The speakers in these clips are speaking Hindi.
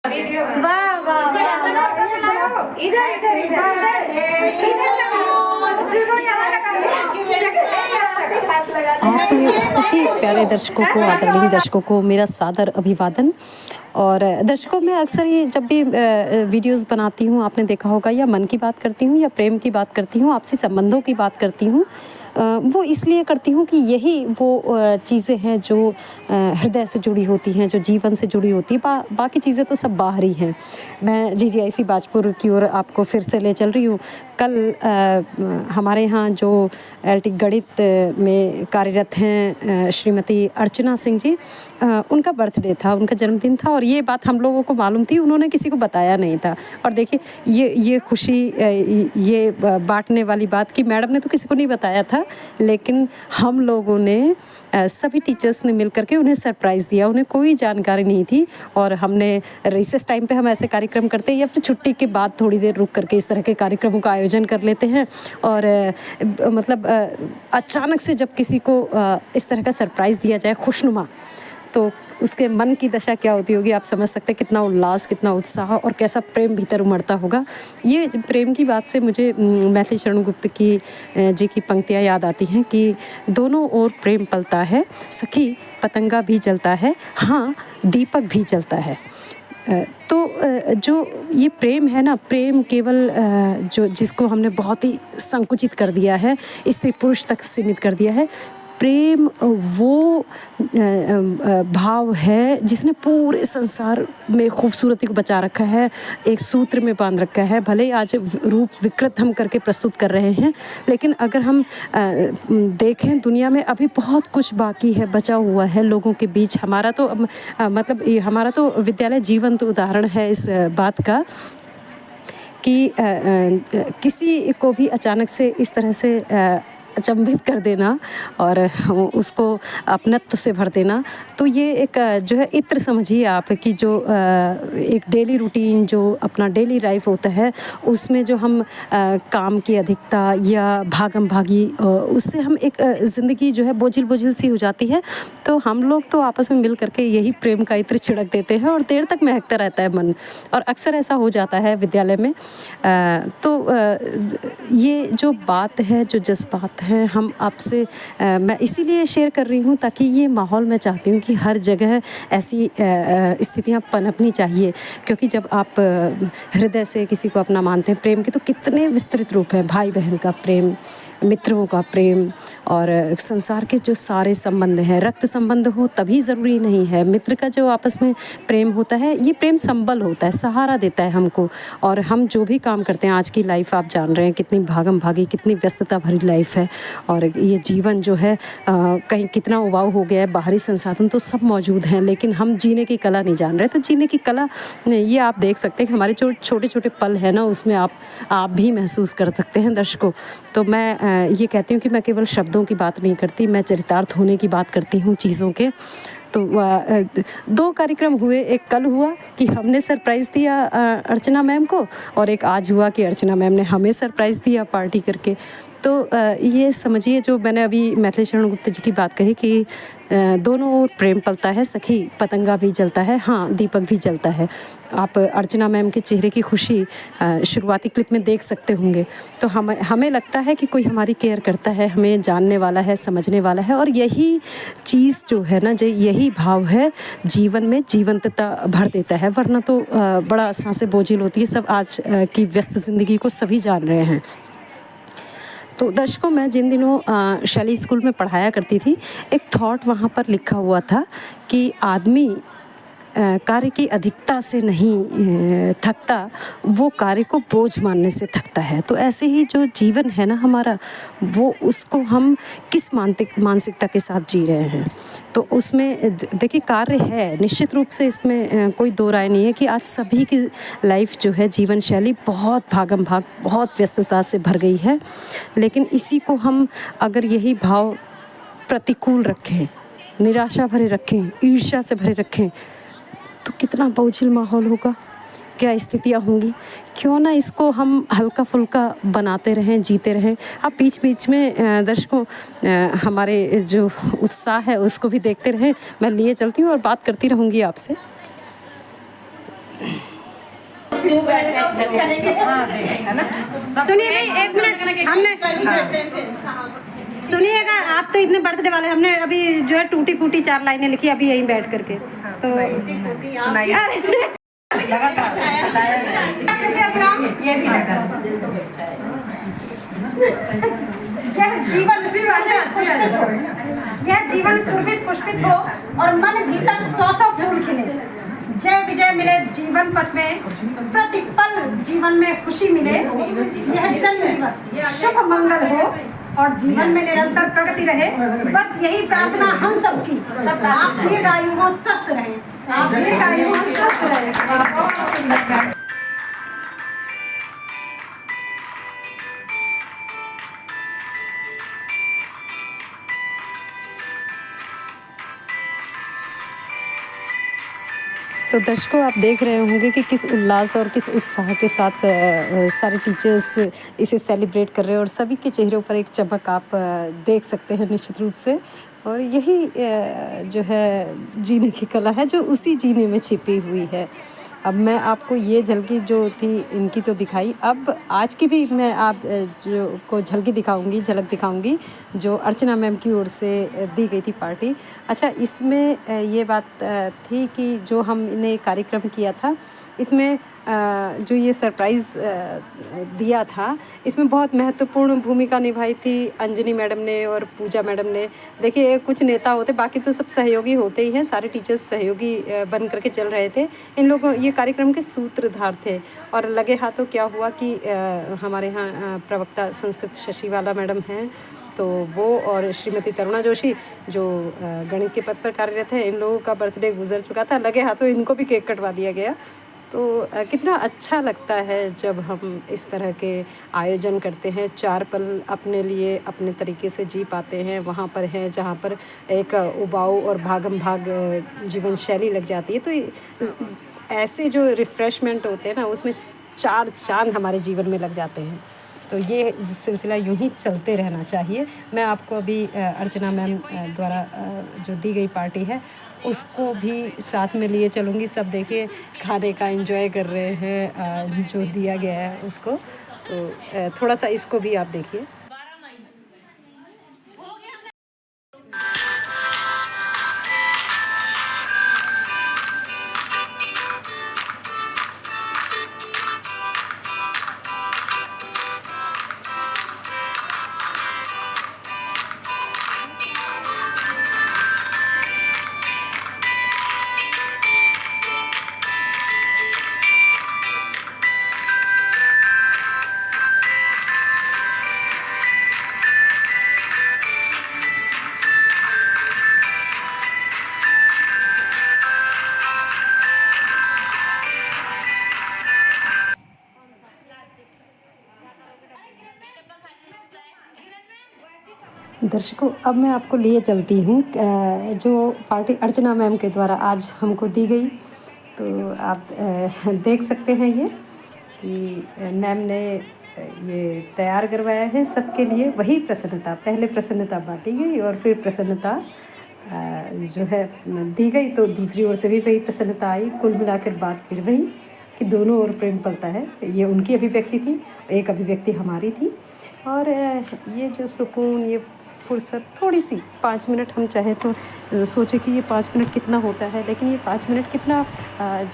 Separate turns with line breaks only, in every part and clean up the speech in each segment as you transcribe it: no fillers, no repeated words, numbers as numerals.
वाह वाह इधर इधर
आप सभी प्यारे दर्शकों को, आदरणीय दर्शकों को मेरा सादर अभिवादन। और दर्शकों, मैं अक्सर ये जब भी वीडियोस बनाती हूँ, आपने देखा होगा, या मन की बात करती हूँ या प्रेम की बात करती हूँ, आपसी संबंधों की बात करती हूँ, वो इसलिए करती हूँ कि यही वो चीज़ें हैं जो हृदय से जुड़ी होती हैं, जो जीवन से जुड़ी होती है। बाकी चीज़ें तो सब बाहरी हैं। मैं जीजीआईसी बाजपुर की ओर आपको फिर से ले चल रही हूँ। कल हमारे यहाँ जो एलटी गणित में कार्यरत हैं श्रीमती अर्चना सिंह जी, उनका बर्थडे था, उनका जन्मदिन था, और ये बात हम लोगों को मालूम थी, उन्होंने किसी को बताया नहीं था। और देखिए ये खुशी, ये बांटने वाली बात कि मैडम ने तो किसी को नहीं बताया था, लेकिन हम लोगों ने सभी टीचर्स ने मिल करके उन्हें सरप्राइज़ दिया। उन्हें कोई जानकारी नहीं थी, और हमने रिसेस टाइम पे हम ऐसे कार्यक्रम करते हैं या फिर छुट्टी के बाद थोड़ी देर रुक करके इस तरह के कार्यक्रमों का आयोजन कर लेते हैं। और मतलब अचानक से जब किसी को इस तरह का सरप्राइज़ दिया जाए खुशनुमा, तो उसके मन की दशा क्या होती होगी, आप समझ सकते हैं। कितना उल्लास, कितना उत्साह और कैसा प्रेम भीतर उमड़ता होगा। ये प्रेम की बात से मुझे मैथिली शरण गुप्त की जी की पंक्तियाँ याद आती हैं कि दोनों ओर प्रेम पलता है, सखी पतंगा भी जलता है, हाँ दीपक भी जलता है। तो जो ये प्रेम है ना, प्रेम केवल जो जिसको हमने बहुत ही संकुचित कर दिया है, स्त्री पुरुष तक सीमित कर दिया है। प्रेम वो भाव है जिसने पूरे संसार में खूबसूरती को बचा रखा है, एक सूत्र में बांध रखा है। भले ही आज रूप विकृत हम करके प्रस्तुत कर रहे हैं, लेकिन अगर हम देखें, दुनिया में अभी बहुत कुछ बाकी है, बचा हुआ है लोगों के बीच। हमारा तो मतलब हमारा तो विद्यालय जीवंत उदाहरण है इस बात का कि किसी को भी अचानक से इस तरह से अचंभित कर देना और उसको अपनत्व से भर देना, तो ये एक जो है इत्र समझिए आप कि जो एक डेली रूटीन, जो अपना डेली लाइफ होता है, उसमें जो हम काम की अधिकता या भागम भागी, उससे हम एक ज़िंदगी जो है बोझिल बोझिल सी हो जाती है। तो हम लोग तो आपस में मिल करके यही प्रेम का इत्र छिड़क देते हैं और देर तक महकता रहता है मन, और अक्सर ऐसा हो जाता है विद्यालय में। तो ये जो बात है, जो जज्बात हैं, हम आपसे मैं इसीलिए शेयर कर रही हूँ ताकि ये माहौल, मैं चाहती हूँ कि हर जगह ऐसी स्थितियाँ पनपनी चाहिए। क्योंकि जब आप हृदय से किसी को अपना मानते हैं, प्रेम के तो कितने विस्तृत रूप हैं। भाई बहन का प्रेम, मित्रों का प्रेम, और संसार के जो सारे संबंध हैं, रक्त संबंध हो तभी ज़रूरी नहीं है। मित्र का जो आपस में प्रेम होता है, ये प्रेम संबल होता है, सहारा देता है हमको। और हम जो भी काम करते हैं, आज की लाइफ आप जान रहे हैं कितनी भागम भागी, कितनी व्यस्तता भरी लाइफ है, और ये जीवन जो है कहीं कितना उबाऊ हो गया है। बाहरी संसाधन तो सब मौजूद हैं, लेकिन हम जीने की कला नहीं जान रहे। तो जीने की कला, ये आप देख सकते हैं कि हमारे जो छोटे छोटे पल हैं ना, उसमें आप भी महसूस कर सकते हैं दर्शकों। तो मैं ये कहती हूँ कि मैं केवल शब्दों की बात नहीं करती, मैं चरितार्थ होने की बात करती हूँ चीज़ों के। तो 2 कार्यक्रम हुए, एक कल हुआ कि हमने सरप्राइज़ दिया अर्चना मैम को, और एक आज हुआ कि अर्चना मैम ने हमें सरप्राइज़ दिया पार्टी करके। तो ये समझिए, जो मैंने अभी मैथिली शरण गुप्त जी की बात कही कि दोनों ओर प्रेम पलता है, सखी पतंगा भी जलता है, हाँ दीपक भी जलता है। आप अर्चना मैम के चेहरे की खुशी शुरुआती क्लिप में देख सकते होंगे। तो हमें लगता है कि कोई हमारी केयर करता है, हमें जानने वाला है, समझने वाला है, और यही चीज़ जो है ना, जो यही भाव है, जीवन में जीवंतता भर देता है। वरना तो बड़ा सांसें बोझिल होती है। सब आज की व्यस्त ज़िंदगी को सभी जान रहे हैं। तो दर्शकों, मैं जिन दिनों शैली स्कूल में पढ़ाया करती थी, एक थॉट वहाँ पर लिखा हुआ था कि आदमी कार्य की अधिकता से नहीं थकता, वो कार्य को बोझ मानने से थकता है। तो ऐसे ही जो जीवन है ना हमारा, वो उसको हम किस मानसिकता के साथ जी रहे हैं। तो उसमें देखिए, कार्य है निश्चित रूप से, इसमें कोई दो राय नहीं है कि आज सभी की लाइफ जो है, जीवन शैली बहुत भागम भाग, बहुत व्यस्तता से भर गई है। लेकिन इसी को हम अगर यही भाव प्रतिकूल रखें, निराशा भरे रखें, ईर्ष्या से भरे रखें, तो कितना बोझिल माहौल होगा, क्या स्थितियाँ होंगी। क्यों ना इसको हम हल्का फुल्का बनाते रहें, जीते रहें। आप बीच बीच में दर्शकों हमारे जो उत्साह है उसको भी देखते रहें। मैं लिए चलती हूँ और बात करती रहूँगी आपसे।
है ना।
सुनिए भाई, एक मिनट, हमने सुनिएगा, आप तो इतने बर्थडे वाले, हमने अभी जो है टूटी फूटी 4 लाइनें लिखी अभी यहीं बैठ करके, तो
सुनाइए। लगातार ये भी लगा।
यह जीवन पुष्पित हो, यह जीवन सुरभित पुष्पित हो और मन भीतर 100 फूल खिले। जय विजय मिले जीवन पथ में, प्रति पल जीवन में खुशी मिले। यह जन्म दिवस शुभ मंगल हो और जीवन में निरंतर प्रगति रहे। बस यही प्रार्थना हम सबकी। आप दीर्घायु हो, स्वस्थ रहें, आप दीर्घायु हो, स्वस्थ रहें।
तो दर्शकों, आप देख रहे होंगे कि किस उल्लास और किस उत्साह के साथ सारे टीचर्स इसे सेलिब्रेट कर रहे हैं और सभी के चेहरों पर एक चमक आप देख सकते हैं निश्चित रूप से। और यही जो है जीने की कला है जो उसी जीने में छिपी हुई है। अब मैं आपको ये झलकी जो थी इनकी तो दिखाई, अब आज की भी मैं आप जो को झलकी दिखाऊंगी, झलक दिखाऊंगी जो अर्चना मैम की ओर से दी गई थी पार्टी। अच्छा, इसमें ये बात थी कि जो हमने कार्यक्रम किया था इसमें जो ये सरप्राइज़ दिया था इसमें बहुत महत्वपूर्ण भूमिका निभाई थी अंजनी मैडम ने और पूजा मैडम ने। देखिए, कुछ नेता होते, बाकी तो सब सहयोगी होते ही हैं, सारे टीचर्स सहयोगी बन करके चल रहे थे। इन लोगों ये कार्यक्रम के सूत्रधार थे। और लगे हाथों क्या हुआ कि हमारे यहाँ प्रवक्ता संस्कृत शशिवाला मैडम हैं, तो वो और श्रीमती तरुणा जोशी जो गणित के पद पर कार्यरत हैं, इन लोगों का बर्थडे गुजर चुका था। लगे हाथों इनको भी केक कटवा दिया गया। तो कितना अच्छा लगता है जब हम इस तरह के आयोजन करते हैं। 4 पल अपने लिए अपने तरीके से जी पाते हैं, वहाँ पर हैं जहाँ पर एक उबाऊ और भागम भाग जीवन शैली लग जाती है। तो ऐसे जो रिफ़्रेशमेंट होते हैं ना, उसमें 4 चाँद हमारे जीवन में लग जाते हैं। तो ये सिलसिला यूं ही चलते रहना चाहिए। मैं आपको अभी अर्चना मैम द्वारा जो दी गई पार्टी है उसको भी साथ में लिए चलूँगी। सब देखिए खाने का एंजॉय कर रहे हैं जो दिया गया है उसको। तो थोड़ा सा इसको भी आप देखिए। दर्शकों, अब मैं आपको लिए चलती हूँ जो पार्टी अर्चना मैम के द्वारा आज हमको दी गई। तो आप देख सकते हैं ये कि मैम ने ये तैयार करवाया है सबके लिए। वही प्रसन्नता, पहले प्रसन्नता बांटी गई और फिर प्रसन्नता जो है दी गई, तो दूसरी ओर से भी वही प्रसन्नता आई। कुल मिलाकर बात फिर वही कि दोनों ओर प्रेम पलता है। ये उनकी अभिव्यक्ति थी, एक अभिव्यक्ति हमारी थी। और ये जो सुकून, ये फुर्सत, थोड़ी सी 5 मिनट हम चाहे तो सोचे कि ये 5 मिनट कितना होता है, लेकिन ये 5 मिनट कितना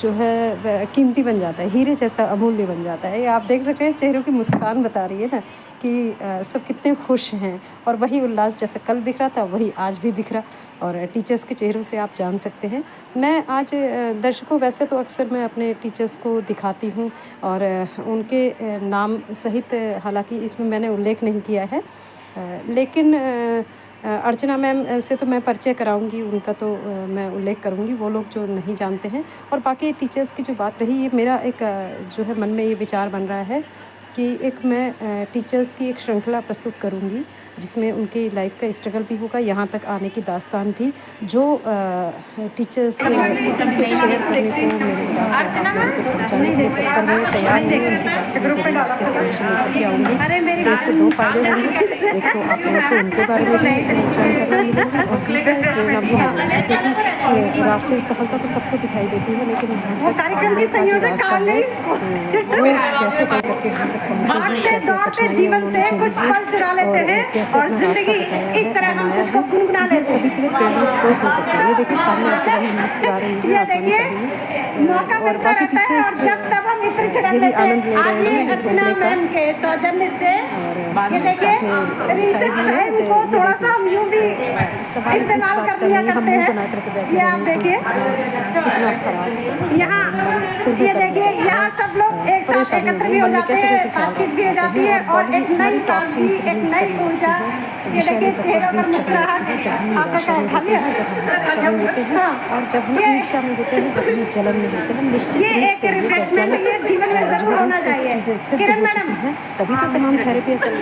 जो है कीमती बन जाता है, हीरे जैसा अमूल्य बन जाता है। ये आप देख सकते हैं, चेहरों की मुस्कान बता रही है ना कि सब कितने खुश हैं। और वही उल्लास जैसा कल बिखरा था वही आज भी बिखरा, और टीचर्स के चेहरों से आप जान सकते हैं। मैं आज दर्शकों, वैसे तो अक्सर मैं अपने टीचर्स को दिखाती हूँ और उनके नाम सहित, हालांकि इसमें मैंने उल्लेख नहीं किया है, लेकिन अर्चना मैम से तो मैं परिचय कराऊंगी, उनका तो मैं उल्लेख करूंगी, वो लोग जो नहीं जानते हैं। और बाकी टीचर्स की जो बात रही, ये मेरा एक जो है मन में ये विचार बन रहा है कि एक मैं टीचर्स की एक श्रृंखला प्रस्तुत करूंगी जिसमें उनकी लाइफ का स्ट्रगल भी होगा, यहाँ तक आने की दास्तान भी, जो टीचर्स से शेयर करने को मेरे साथ पहुँचाने के लिए तत्पर है, तैयार है। उनकी बातों में ज़रूर आपके समक्ष लेकर के आऊँगी। तो इससे दो फायदे होंगे, एक तो आप लोगों को उनके बारे में भी जानकारी मिलेगी और दूसरा प्रेरणा भी मिलेगी, क्योंकि रास्ते सफलता तो सबको दिखाई देती है, लेकिन
वो कार्यक्रम की संयोजक आ गई।
वो कैसे तय करके यहाँ तक पहुँचे,
भागते दौड़ते जीवन से कुछ पल चुरा लेते हैं और जिंदगी इस तरह हम कुछ को गुनगुना लेते हैं।
सभी के लिए प्रेरणा स्रोत हो सकता है। ये देखिए सामने अर्चना जी मुस्कुरा रही है,
ये देखिए मौका मिलता रहता है और जब तब हम इत्र छिड़क लेते हैं। आज ये अर्चना मैम के सौजन्य से ये देखिए रिसेस टाइम को थोड़ा सा हम यूं भी इस्तेमाल कर लिया करते हैं। ये आप देखिए यहाँ, ये देखिए यहाँ सब लोग एक साथ एकत्र भी हो जाते हैं, बातचीत भी हो जाती है और एक नई ताजगी, एक नई ऊर्जा। ये देखिए चेहरों पर मुस्कुराहट। आपका क्या खा लिया?
और जब हम ईर्ष्या में होते हैं, जब हम जलन में होते हैं, निश्चित
ये एक रिफ्रेशमेंट ये जीवन में जरूर होना चाहिए। किरण मैडम,
तभी तो तमाम थेरेपियाँ चल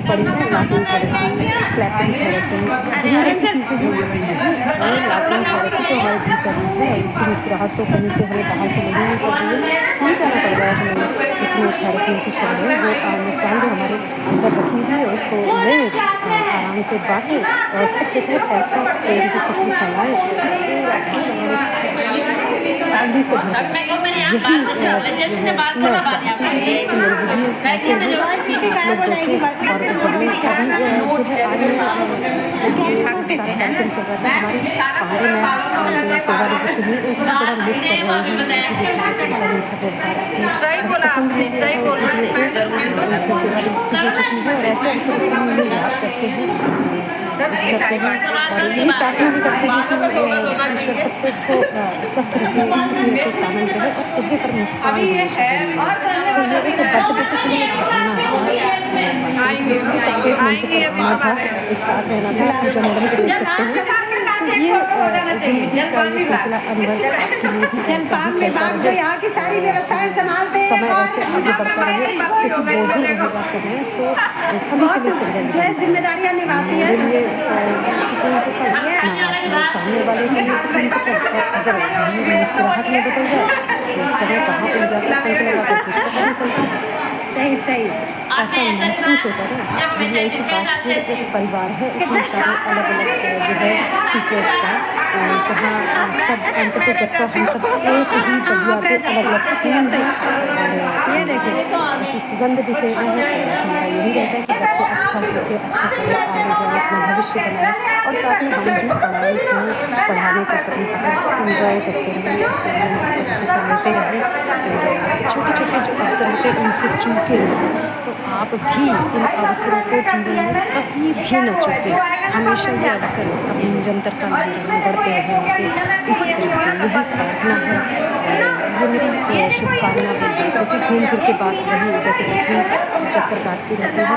पड़ी हैं, लाफिंग थेरेपी, क्लैपिंग थेरेपी, दुनिया की चीज़ें हैं। और लाफिंग थेरेपी तो हमारे भीतर है, उसकी मुस्कुराहट तो कहीं से हमें बाहर से नहीं कर रही है, नहीं जाना पड़ रहा है हमें। इतनी थेरेपी की शब्द है, वो मुस्कान जो हमारे अंदर रखी हुई है उसको लें, आराम से बांटें और सब जगह ऐसा प्रेम की खुशबू फैलाएं ताजगी से भर जाए। यही मैं चाहती हूँ कि मेरे वीडियोज़ ऐसे हों, आप लोग देखें और जानें। अभी जो है आज जो सारा कार्यक्रम चल रहा है, हमारे पांडे में जो सेवा निवृत्त हुई, उनको थोड़ा मिस कर रहे हैं कि मीठा मीठा व्यवहार
सही बोल रही है,
उनकी सेवा निवृत्त हो चुकी है और ऐसे अवसर को हम उन्हें याद करते हैं और यही प्रार्थना भी करते हैं कि ईश्वर प्रत्येक को स्वस्थ रखे, सुखी रखे, सामन रहे और चेहरे पर मुस्कान हमेशा बनी। तो ये एक बर्थडे के लिए भावना है, सबको एक मंच पर रहना था, एक साथ रहना था। पूजा मैडम को देख सकते हैं। तो ये जिंदगी का ये सिलसिला अनवर आपके लिए भी ऐसा ही चलता रहे,
यहाँ की सारी व्यवस्थाएं संभालते हैं,
समय ऐसे आगे बढ़ता रहे, क्योंकि बोझल रहेगा समय तो सभी के लिए संघर्ष
जो जिम्मेदारियाँ निभाती है।
मेरे लिए सुकून को कल सामने वाले के लिए सुकून को कल, अगर मुस्कुराहट में बदल जाए तो समय कहाँ उड़ जाता है, पंख लगा कर कुछ पता नहीं चलता।
सही सही
ऐसा महसूस होता है जिसमें ऐसी बात एक परिवार है, इतने सारे अलग अलग जो है टीचर्स का, जहाँ सब अंततः हम सब एक ही बढ़िया के अलग अलग फील से। ये देखिए ऐसी सुगंध बिखेर रही है। ऐसा मेरा यही रहता है कि बच्चे अच्छा सीखे, अच्छा पढ़े, आगे जाए, अपना भविष्य बनाए और साथ में हम भी पढ़ाई को, पढ़ाने का इंजॉय करते रहें, उसको लेते रहें। छोटे छोटे जो अवसर होते हैं उनसे चूके रहें, तो आप भी इन अवसरों को जीवन में कभी भी न चूकें। हमेशा ये अवसर अपनी निरंतरता में बढ़ते रहेंगे। इसी तरह से यही प्रार्थना है, ये मेरी शुभकामना है। क्योंकि घूम फिर के बात वही, जैसे पृथ्वी चक्कर काटती रहती है,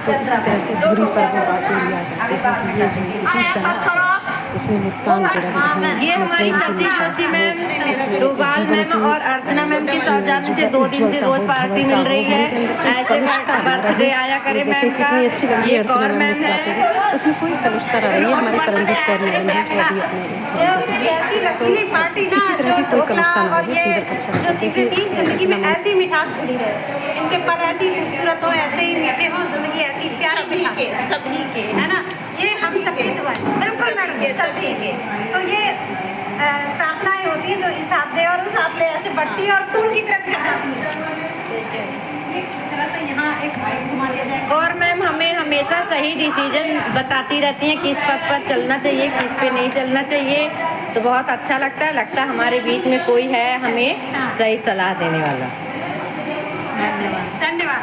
तो इसी तरह से दूरी पर वो बातें लिया जाती है कि ये जीवन उसमें मुस्कान के रंग हैं,
ये हमारी शशि जोशी मैम, डोभाल मैम और अर्चना मैम की सौजन्य से 2 दिन से रोज पार्टी मिल रही है। ऐसे बर्थडे आया करे मैम का। ये कौर मैम है,
उसमें कोई कलुषता रह रही है। हमारे परमजीत कौर मैडम है जो अभी अपने
जैसी रसीली पार्टी ना,
किसी तरह की कोई कलुषता ना रहे, जीवन अच्छा
जो जिंदगी में ऐसी मिठास भरी रहे, इनके पल ऐसी खूबसूरत हो, ऐसे ही मीठे हो, जिंदगी ऐसी प्यारी मिठास सभी के, है ना। ये हम सबकी दुआ है, बिल्कुल मैडम, सभी के। तो ये प्रार्थनाएं होती हैं जो इस हाथ दे और उस हाथ दे ऐसे बढ़ती है और फूल की तरफ गिर जाती है। थोड़ा सा यहाँ एक घुमा दिया जाए।
और मैम हमें हमेशा सही डिसीजन बताती रहती हैं किस पथ पर चलना चाहिए, किस पे नहीं चलना चाहिए। तो बहुत अच्छा लगता है हमारे बीच में कोई है हमें सही सलाह देने वाला।
धन्यवाद।